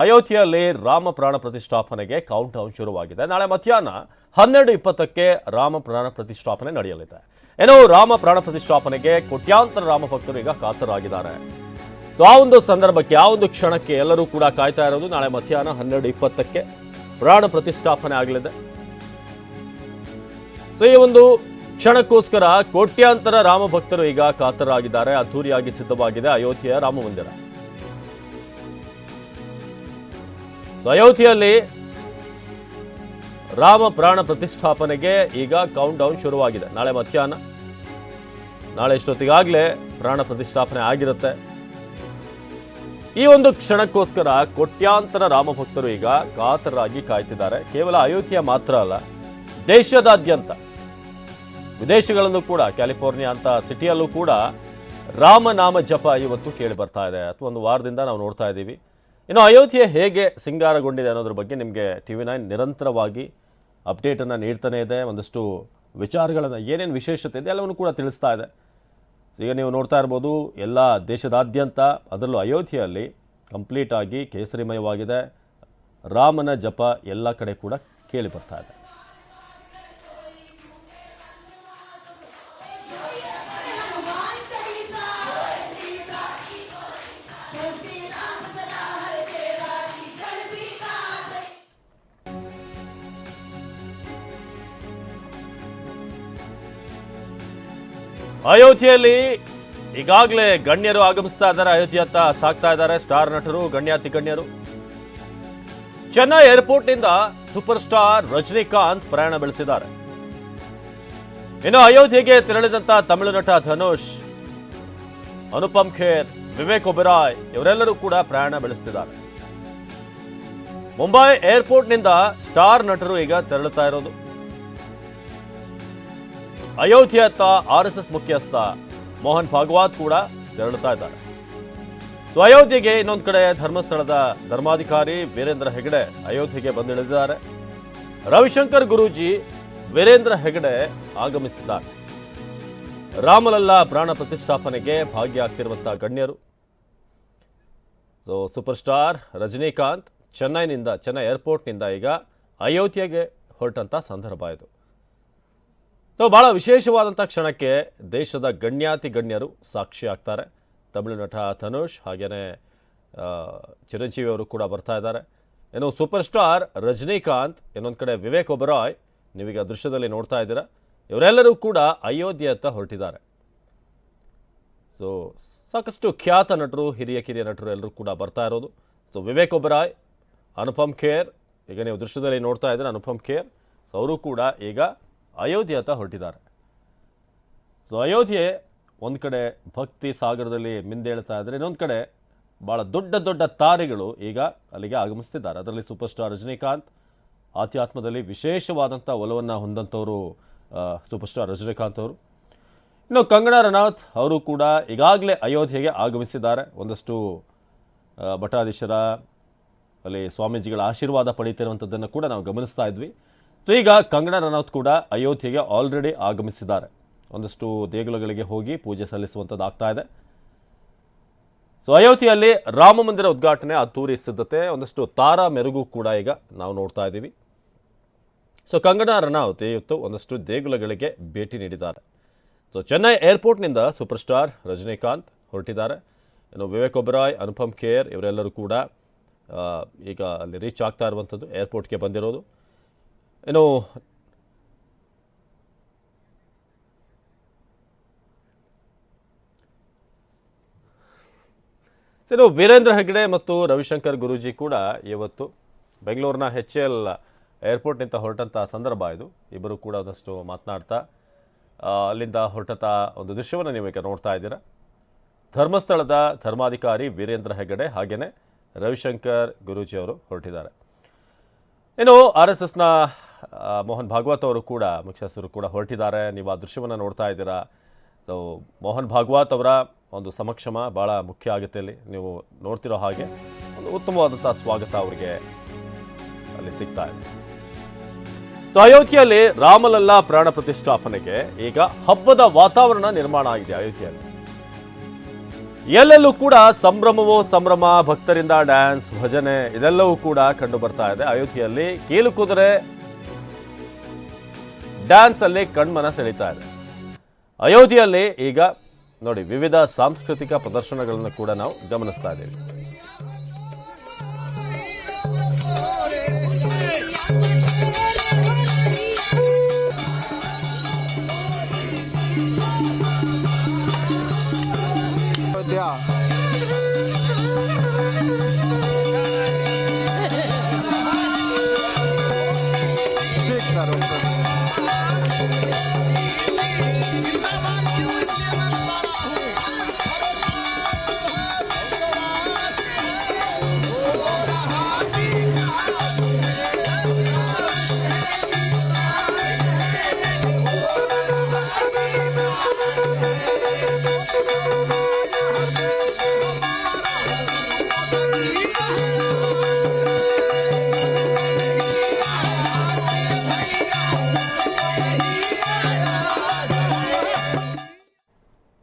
ಅಯೋಧ್ಯೆಯಲ್ಲಿ ರಾಮ ಪ್ರಾಣ ಪ್ರತಿಷ್ಠಾಪನೆಗೆ count down ಶುರುವಾಗಿದೆ. ನಾಳೆ ಮಧ್ಯಾಹ್ನ 12:20ಕ್ಕೆ ರಾಮ ಪ್ರಾಣ ಪ್ರತಿಷ್ಠಾಪನೆ ನಡೆಯಲಿದೆ. ಏನೋ ರಾಮ ಪ್ರಾಣ ಪ್ರತಿಷ್ಠಾಪನೆಗೆ ಕೋಟ್ಯಾಂತರ ರಾಮ ಭಕ್ತರು ಈಗ ಕಾತರಾಗಿದ್ದಾರೆ. ಸೊ ಆ ಒಂದು ಸಂದರ್ಭಕ್ಕೆ, ಆ ಒಂದು ಕ್ಷಣಕ್ಕೆ ಎಲ್ಲರೂ ಕೂಡ ಕಾಯ್ತಾ ಇರೋದು. ನಾಳೆ ಮಧ್ಯಾಹ್ನ 12:20ಕ್ಕೆ ಪ್ರಾಣ ಪ್ರತಿಷ್ಠಾಪನೆ ಆಗಲಿದೆ. ಸೊ ಈ ಒಂದು ಕ್ಷಣಕ್ಕೋಸ್ಕರ ಕೋಟ್ಯಾಂತರ ರಾಮ ಭಕ್ತರು ಈಗ ಕಾತರಾಗಿದ್ದಾರೆ. ಅದ್ದೂರಿಯಾಗಿ ಸಿದ್ಧವಾಗಿದೆ ಅಯೋಧ್ಯೆಯ ರಾಮ ಮಂದಿರ. ಅಯೋಧ್ಯೆಯಲ್ಲಿ ರಾಮ ಪ್ರಾಣ ಪ್ರತಿಷ್ಠಾಪನೆಗೆ ಈಗ ಕೌಂಟ್ ಡೌನ್ ಶುರುವಾಗಿದೆ. ನಾಳೆ ಮಧ್ಯಾಹ್ನ, ನಾಳೆ ಇಷ್ಟೊತ್ತಿಗಾಗಲೇ ಪ್ರಾಣ ಪ್ರತಿಷ್ಠಾಪನೆ ಆಗಿರುತ್ತೆ. ಈ ಒಂದು ಕ್ಷಣಕ್ಕೋಸ್ಕರ ಕೋಟ್ಯಾಂತರ ರಾಮ ಭಕ್ತರು ಈಗ ಕಾತರಾಗಿ ಕಾಯ್ತಿದ್ದಾರೆ. ಕೇವಲ ಅಯೋಧ್ಯೆ ಮಾತ್ರ ಅಲ್ಲ, ದೇಶದಾದ್ಯಂತ, ವಿದೇಶಗಳಲ್ಲೂ ಕೂಡ, ಕ್ಯಾಲಿಫೋರ್ನಿಯಾ ಅಂತ ಸಿಟಿಯಲ್ಲೂ ಕೂಡ ರಾಮನಾಮ ಜಪ ಇವತ್ತು ಕೇಳಿ ಬರ್ತಾ ಇದೆ. ಅಥವಾ ಒಂದು ವಾರದಿಂದ ನಾವು ನೋಡ್ತಾ ಇದ್ದೀವಿ. ಇನ್ನು ಅಯೋಧ್ಯೆ ಹೇಗೆ ಸಿಂಗಾರಗೊಂಡಿದೆ ಅನ್ನೋದ್ರ ಬಗ್ಗೆ ನಿಮಗೆ TV9 ನಿರಂತರವಾಗಿ ಅಪ್ಡೇಟನ್ನು ನೀಡ್ತಾನೆ ಇದೆ. ಒಂದಷ್ಟು ವಿಚಾರಗಳನ್ನು, ಏನೇನು ವಿಶೇಷತೆ ಇದೆ ಎಲ್ಲವನ್ನು ಕೂಡ ತಿಳಿಸ್ತಾ ಇದೆ. ಈಗ ನೀವು ನೋಡ್ತಾ ಇರ್ಬೋದು, ಎಲ್ಲ ದೇಶದಾದ್ಯಂತ, ಅದರಲ್ಲೂ ಅಯೋಧ್ಯೆಯಲ್ಲಿ ಕಂಪ್ಲೀಟಾಗಿ ಕೇಸರಿಮಯವಾಗಿದೆ. ರಾಮನ ಜಪ ಎಲ್ಲ ಕಡೆ ಕೂಡ ಕೇಳಿ ಬರ್ತಾ ಇದೆ. ಅಯೋಧ್ಯೆಯಲ್ಲಿ ಈಗಾಗಲೇ ಗಣ್ಯರು ಆಗಮಿಸ್ತಾ ಇದ್ದಾರೆ. ಅಯೋಧ್ಯೆಯತ್ತ ಸಾಗ್ತಾ ಇದ್ದಾರೆ ಸ್ಟಾರ್ ನಟರು, ಗಣ್ಯಾತಿ ಗಣ್ಯರು. ಚೆನ್ನೈ ಏರ್ಪೋರ್ಟ್ನಿಂದ ಸೂಪರ್ ಸ್ಟಾರ್ ರಜನಿಕಾಂತ್ ಪ್ರಯಾಣ ಬೆಳೆಸಿದ್ದಾರೆ. ಇನ್ನು ಅಯೋಧ್ಯೆಗೆ ತೆರಳಿದಂತ ತಮಿಳು ನಟ ಧನುಷ್, ಅನುಪಮ್ ಖೇರ್, ವಿವೇಕ್ ಒಬೆರಾಯ್ ಇವರೆಲ್ಲರೂ ಕೂಡ ಪ್ರಯಾಣ ಬೆಳೆಸ್ತಿದ್ದಾರೆ. ಮುಂಬೈ ಏರ್ಪೋರ್ಟ್ನಿಂದ ಸ್ಟಾರ್ ನಟರು ಈಗ ತೆರಳುತ್ತಾ ಇರೋದು. ಅಯೋಧ್ಯೆಯತ್ತ RSS ಮುಖ್ಯಸ್ಥ ಮೋಹನ್ ಭಾಗವತ್ ಕೂಡ ತೆರಳುತ್ತಾ ಇದ್ದಾರೆ. ಸೊ ಅಯೋಧ್ಯೆಗೆ ಇನ್ನೊಂದು ಕಡೆ ಧರ್ಮಸ್ಥಳದ ಧರ್ಮಾಧಿಕಾರಿ ವೀರೇಂದ್ರ ಹೆಗಡೆ ಅಯೋಧ್ಯೆಗೆ ಬಂದಿಳಿದಿದ್ದಾರೆ. ರವಿಶಂಕರ್ ಗುರೂಜಿ, ವೀರೇಂದ್ರ ಹೆಗಡೆ ಆಗಮಿಸಿದ್ದಾರೆ. ರಾಮಲಲ್ಲಾ ಪ್ರಾಣ ಪ್ರತಿಷ್ಠಾಪನೆಗೆ ಭಾಗಿಯಾಗ್ತಿರುವಂತಹ ಗಣ್ಯರು. So superstar Rajinikanth Chennai ಏರ್ಪೋರ್ಟ್ನಿಂದ ಈಗ ಅಯೋಧ್ಯೆಗೆ ಹೊರಟಂತ ಸಂದರ್ಭ ಇದು. ಸೊ ಬಹಳ ವಿಶೇಷವಾದಂಥ ಕ್ಷಣಕ್ಕೆ ದೇಶದ ಗಣ್ಯಾತಿ ಗಣ್ಯರು ಸಾಕ್ಷಿ ಆಗ್ತಾರೆ. ತಮಿಳು ನಟ ಧನುಷ್, ಹಾಗೆಯೇ ಚಿರಂಜೀವಿ ಅವರು ಕೂಡ ಬರ್ತಾ ಇದ್ದಾರೆ. ಇನ್ನು ಸೂಪರ್ ಸ್ಟಾರ್ ರಜನಿಕಾಂತ್, ಇನ್ನೊಂದು ಕಡೆ ವಿವೇಕ್ ಒಬೆರಾಯ್ ನೀವೀಗ ದೃಶ್ಯದಲ್ಲಿ ನೋಡ್ತಾ ಇದ್ದೀರಾ. ಇವರೆಲ್ಲರೂ ಕೂಡ ಅಯೋಧ್ಯೆಯತ್ತ ಹೊರಟಿದ್ದಾರೆ. ಸೊ ಸಾಕಷ್ಟು ಖ್ಯಾತ ನಟರು, ಹಿರಿಯ ಕಿರಿಯ ನಟರು ಎಲ್ಲರೂ ಕೂಡ ಬರ್ತಾ ಇರೋದು. ಸೊ ವಿವೇಕ್ ಒಬೆರಾಯ್, ಅನುಪಮ್ ಖೇರ್, ಈಗ ನೀವು ದೃಶ್ಯದಲ್ಲಿ ನೋಡ್ತಾ ಇದ್ದೀರಾ ಅನುಪಮ್ ಖೇರ್, ಸೊ ಅವರು ಕೂಡ ಈಗ ಅಯೋಧ್ಯೆಯತ್ತ ಹೊರಟಿದ್ದಾರೆ. ಸೊ ಅಯೋಧ್ಯೆ ಒಂದು ಕಡೆ ಭಕ್ತಿ ಸಾಗರದಲ್ಲಿ ಮಿಂದೇಳ್ತಾ ಇದ್ದಾರೆ, ಇನ್ನೊಂದು ಕಡೆ ಭಾಳ ದೊಡ್ಡ ದೊಡ್ಡ ತಾರೆಗಳು ಈಗ ಅಲ್ಲಿಗೆ ಆಗಮಿಸ್ತಿದ್ದಾರೆ. ಅದರಲ್ಲಿ ಸೂಪರ್ ಸ್ಟಾರ್ ರಜನಿಕಾಂತ್, ಆಧ್ಯಾತ್ಮದಲ್ಲಿ ವಿಶೇಷವಾದಂಥ ಒಲವನ್ನು ಹೊಂದಂಥವರು ಸೂಪರ್ ಸ್ಟಾರ್ ರಜನಿಕಾಂತ್ ಅವರು. ಇನ್ನು ಕಂಗನಾ ರನೌತ್ ಅವರು ಕೂಡ ಈಗಾಗಲೇ ಅಯೋಧ್ಯೆಗೆ ಆಗಮಿಸಿದ್ದಾರೆ. ಒಂದಷ್ಟು ಮಠಾಧೀಶರ, ಅಲ್ಲಿ ಸ್ವಾಮೀಜಿಗಳ ಆಶೀರ್ವಾದ ಪಡೀತಿರುವಂಥದ್ದನ್ನು ಕೂಡ ನಾವು ಗಮನಿಸ್ತಾ ಇದ್ವಿ. ಸೊ ಈಗ ಕಂಗನಾ ರನೌತ್ ಕೂಡ ಅಯೋಧ್ಯೆಗೆ ಆಲ್ರೆಡಿ ಆಗಮಿಸಿದ್ದಾರೆ. ಒಂದಷ್ಟು ದೇಗುಲಗಳಿಗೆ ಹೋಗಿ ಪೂಜೆ ಸಲ್ಲಿಸುವಂಥದ್ದು ಆಗ್ತಾ ಇದೆ. ಸೊ ಅಯೋಧ್ಯೆಯಲ್ಲಿ ರಾಮ ಮಂದಿರ ಉದ್ಘಾಟನೆ ಅದ್ದೂರಿ ಸಿದ್ಧತೆ, ಒಂದಷ್ಟು ತಾರಾ ಮೆರುಗು ಕೂಡ ಈಗ ನಾವು ನೋಡ್ತಾ ಇದ್ದೀವಿ. ಸೊ ಕಂಗನಾ ರನೌತ್ ಇವತ್ತು ಒಂದಷ್ಟು ದೇಗುಲಗಳಿಗೆ ಭೇಟಿ ನೀಡಿದ್ದಾರೆ. ಸೊ ಚೆನ್ನೈ ಏರ್ಪೋರ್ಟ್ನಿಂದ ಸೂಪರ್ ಸ್ಟಾರ್ ರಜನಿಕಾಂತ್ ಹೊರಟಿದ್ದಾರೆ. ಇನ್ನು ವಿವೇಕ್ ಒಬೆರಾಯ್, ಅನುಪಮ್ ಖೇರ್ ಇವರೆಲ್ಲರೂ ಕೂಡ ಈಗ ಅಲ್ಲಿ ರೀಚ್ ಆಗ್ತಾ ಇರುವಂಥದ್ದು, ಏರ್ಪೋರ್ಟ್ಗೆ ಬಂದಿರೋದು. ಇನ್ನು ವೀರೇಂದ್ರ ಹೆಗಡೆ ಮತ್ತು ರವಿಶಂಕರ್ ಗುರೂಜಿ ಕೂಡ ಇವತ್ತು ಬೆಂಗಳೂರಿನ HAL ಏರ್ಪೋರ್ಟ್ನಿಂದ ಹೊರಟಂಥ ಸಂದರ್ಭ ಇದು. ಇಬ್ಬರು ಕೂಡ ಒಂದಷ್ಟು ಮಾತನಾಡ್ತಾ ಅಲ್ಲಿಂದ ಹೊರಟಂಥ ಒಂದು ದೃಶ್ಯವನ್ನು ನೀವು ಈಗ ನೋಡ್ತಾ ಇದ್ದೀರಾ. ಧರ್ಮಸ್ಥಳದ ಧರ್ಮಾಧಿಕಾರಿ ವೀರೇಂದ್ರ ಹೆಗಡೆ ಹಾಗೆಯೇ ರವಿಶಂಕರ್ ಗುರೂಜಿ ಅವರು ಹೊರಟಿದ್ದಾರೆ. ಇನ್ನು RSSನ ಮೋಹನ್ ಭಾಗವತ್ ಅವರು ಕೂಡ, ಮುಖ್ಯಸ್ಥರು ಕೂಡ ಹೊರಟಿದ್ದಾರೆ. ನೀವು ಆ ದೃಶ್ಯವನ್ನು ನೋಡ್ತಾ ಇದ್ದೀರಾ. ಸೊ ಮೋಹನ್ ಭಾಗವತ್ ಅವರ ಒಂದು ಸಮಕ್ಷಮ ಭಾಳ ಮುಖ್ಯ ಆಗುತ್ತೆ. ಅಲ್ಲಿ ನೀವು ನೋಡ್ತಿರೋ ಹಾಗೆ ಒಂದು ಉತ್ತಮವಾದಂಥ ಸ್ವಾಗತ ಅವರಿಗೆ ಅಲ್ಲಿ ಸಿಗ್ತಾ ಇದೆ. ಸೊ ಅಯೋಧ್ಯೆಯಲ್ಲಿ ರಾಮಲಲ್ಲಾ ಪ್ರಾಣ ಪ್ರತಿಷ್ಠಾಪನೆಗೆ ಈಗ ಹಬ್ಬದ ವಾತಾವರಣ ನಿರ್ಮಾಣ ಆಗಿದೆ ಅಯೋಧ್ಯೆಯಲ್ಲಿ. ಎಲ್ಲೆಲ್ಲೂ ಕೂಡ ಸಂಭ್ರಮವೋ ಸಂಭ್ರಮ, ಭಕ್ತರಿಂದ ಡ್ಯಾನ್ಸ್, ಭಜನೆ ಇದೆಲ್ಲವೂ ಕೂಡ ಕಂಡು ಬರ್ತಾ ಇದೆ. ಅಯೋಧ್ಯೆಯಲ್ಲಿ ಕೀಲು ಕುದುರೆ ಡ್ಯಾನ್ಸ್ ಅಲ್ಲಿ ಕಣ್ಮನ ಸೆಳೀತಾ ಇದೆ. ಅಯೋಧ್ಯೆಯಲ್ಲಿ ಈಗ ನೋಡಿ ವಿವಿಧ ಸಾಂಸ್ಕೃತಿಕ ಪ್ರದರ್ಶನಗಳನ್ನು ಕೂಡ ನಾವು ಗಮನಿಸ್ತಾ ಇದ್ದೀವಿ.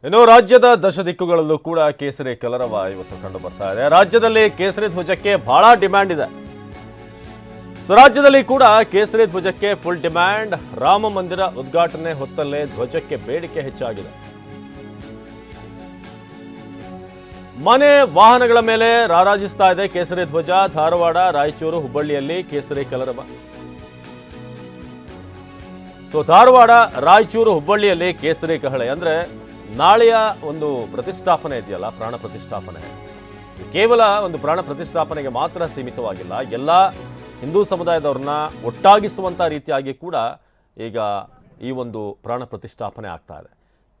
ಇನ್ನು ರಾಜ್ಯದ ದಶ ದಿಕ್ಕುಗಳಲ್ಲೂ ಕೂಡ ಕೇಸರಿ ಕಲರವ ಇವತ್ತು ಕಂಡು ಬರ್ತಾ ಇದೆ. ರಾಜ್ಯದಲ್ಲಿ ಕೇಸರಿ ಧ್ವಜಕ್ಕೆ ಬಹಳ ಡಿಮ್ಯಾಂಡ್ ಇದೆ. ರಾಜ್ಯದಲ್ಲಿ ಕೂಡ ಕೇಸರಿ ಧ್ವಜಕ್ಕೆ ಫುಲ್ ಡಿಮ್ಯಾಂಡ್. ರಾಮ ಮಂದಿರ ಉದ್ಘಾಟನೆ ಹೊತ್ತಲ್ಲೇ ಧ್ವಜಕ್ಕೆ ಬೇಡಿಕೆ ಹೆಚ್ಚಾಗಿದೆ. ಮನೆ ವಾಹನಗಳ ಮೇಲೆ ರಾರಾಜಿಸ್ತಾ ಇದೆ ಕೇಸರಿ ಧ್ವಜ. ಧಾರವಾಡ, ರಾಯಚೂರು, ಹುಬ್ಬಳ್ಳಿಯಲ್ಲಿ ಕೇಸರಿ ಕಲರವ. ಧಾರವಾಡ, ರಾಯಚೂರು, ಹುಬ್ಬಳ್ಳಿಯಲ್ಲಿ ಕೇಸರಿ ಕಹಳೆ. ಅಂದ್ರೆ ನಾಳೆಯ ಒಂದು ಪ್ರತಿಷ್ಠಾಪನೆ ಇದೆಯಲ್ಲ, ಪ್ರಾಣ ಪ್ರತಿಷ್ಠಾಪನೆ, ಕೇವಲ ಒಂದು ಪ್ರಾಣ ಪ್ರತಿಷ್ಠಾಪನೆಗೆ ಮಾತ್ರ ಸೀಮಿತವಾಗಿಲ್ಲ. ಎಲ್ಲ ಹಿಂದೂ ಸಮುದಾಯದವ್ರನ್ನ ಒಟ್ಟಾಗಿಸುವಂಥ ರೀತಿಯಾಗಿ ಕೂಡ ಈಗ ಈ ಒಂದು ಪ್ರಾಣ ಪ್ರತಿಷ್ಠಾಪನೆ ಆಗ್ತಾ ಇದೆ.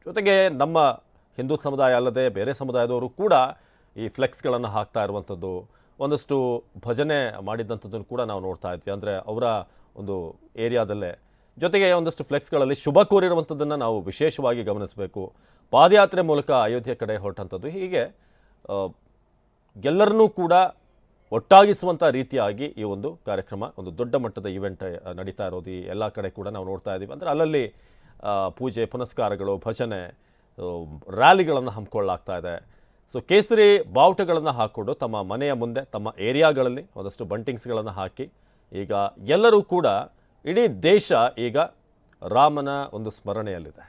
ಜೊತೆಗೆ ನಮ್ಮ ಹಿಂದೂ ಸಮುದಾಯ ಅಲ್ಲದೆ ಬೇರೆ ಸಮುದಾಯದವರು ಕೂಡ ಈ ಫ್ಲೆಕ್ಸ್ಗಳನ್ನು ಹಾಕ್ತಾ ಇರುವಂಥದ್ದು, ಒಂದಷ್ಟು ಭಜನೆ ಮಾಡಿದಂಥದ್ದನ್ನು ಕೂಡ ನಾವು ನೋಡ್ತಾ ಇದ್ವಿ. ಅಂದರೆ ಅವರ ಒಂದು ಏರಿಯಾದಲ್ಲೇ. ಜೊತೆಗೆ ಒಂದಷ್ಟು ಫ್ಲೆಕ್ಸ್ಗಳಲ್ಲಿ ಶುಭ ಕೋರಿರುವಂಥದ್ದನ್ನು ನಾವು ವಿಶೇಷವಾಗಿ ಗಮನಿಸಬೇಕು. ಪಾದಯಾತ್ರೆ ಮೂಲಕ ಅಯೋಧ್ಯೆ ಕಡೆ ಹೊರಟಂಥದ್ದು. ಹೀಗೆ ಎಲ್ಲರನ್ನೂ ಕೂಡ ಒಟ್ಟಾಗಿಸುವಂಥ ರೀತಿಯಾಗಿ ಈ ಒಂದು ಕಾರ್ಯಕ್ರಮ, ಒಂದು ದೊಡ್ಡ ಮಟ್ಟದ ಇವೆಂಟ್ ನಡೀತಾ ಇರೋದು ಈ ಎಲ್ಲ ಕಡೆ ಕೂಡ ನಾವು ನೋಡ್ತಾ ಇದ್ದೀವಿ. ಅಂದರೆ ಅಲ್ಲಲ್ಲಿ ಪೂಜೆ ಪುನಸ್ಕಾರಗಳು, ಭಜನೆ, ರ್ಯಾಲಿಗಳನ್ನು ಹಮ್ಮಿಕೊಳ್ಳಲಾಗ್ತಾ ಇದೆ. ಕೇಸರಿ ಬಾವುಟಗಳನ್ನು ಹಾಕ್ಕೊಂಡು ತಮ್ಮ ಮನೆಯ ಮುಂದೆ, ತಮ್ಮ ಏರಿಯಾಗಳಲ್ಲಿ ಒಂದಷ್ಟು ಬಂಟಿಂಗ್ಸ್ಗಳನ್ನು ಹಾಕಿ ಈಗ ಎಲ್ಲರೂ ಕೂಡ, ಇಡೀ ದೇಶ ಈಗ ರಾಮನ ಒಂದು ಸ್ಮರಣೆಯಲ್ಲಿದೆ.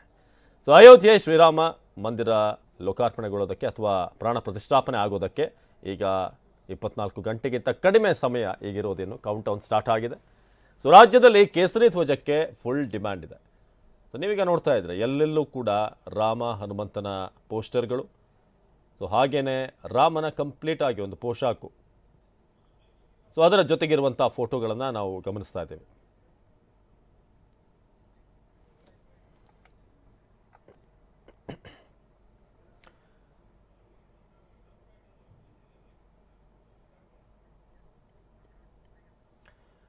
ಅಯೋಧ್ಯೆ ಶ್ರೀರಾಮ ಮಂದಿರ ಲೋಕಾರ್ಪಣೆಗೊಳ್ಳೋದಕ್ಕೆ ಅಥವಾ ಪ್ರಾಣ ಪ್ರತಿಷ್ಠಾಪನೆ ಆಗೋದಕ್ಕೆ ಈಗ 24 ಗಂಟೆಗಿಂತ ಕಡಿಮೆ ಸಮಯ ಈಗಿರೋದೇನು ಕೌಂಟ್ ಡೌನ್ ಸ್ಟಾರ್ಟ್ ಆಗಿದೆ. ರಾಜ್ಯದಲ್ಲಿ ಕೇಸರಿ ಧ್ವಜಕ್ಕೆ ಫುಲ್ ಡಿಮ್ಯಾಂಡ್ ಇದೆ. ನೀವೀಗ ನೋಡ್ತಾ ಇದ್ರೆ ಎಲ್ಲೆಲ್ಲೂ ಕೂಡ ರಾಮ ಹನುಮಂತನ ಪೋಸ್ಟರ್ಗಳು, ಹಾಗೇನೆ ರಾಮನ ಕಂಪ್ಲೀಟ್ ಆಗಿ ಒಂದು ಪೋಷಾಕು, ಅದರ ಜೊತೆಗಿರುವಂಥ ಫೋಟೋಗಳನ್ನು ನಾವು ಗಮನಿಸ್ತಾ ಇದ್ದೇವೆ.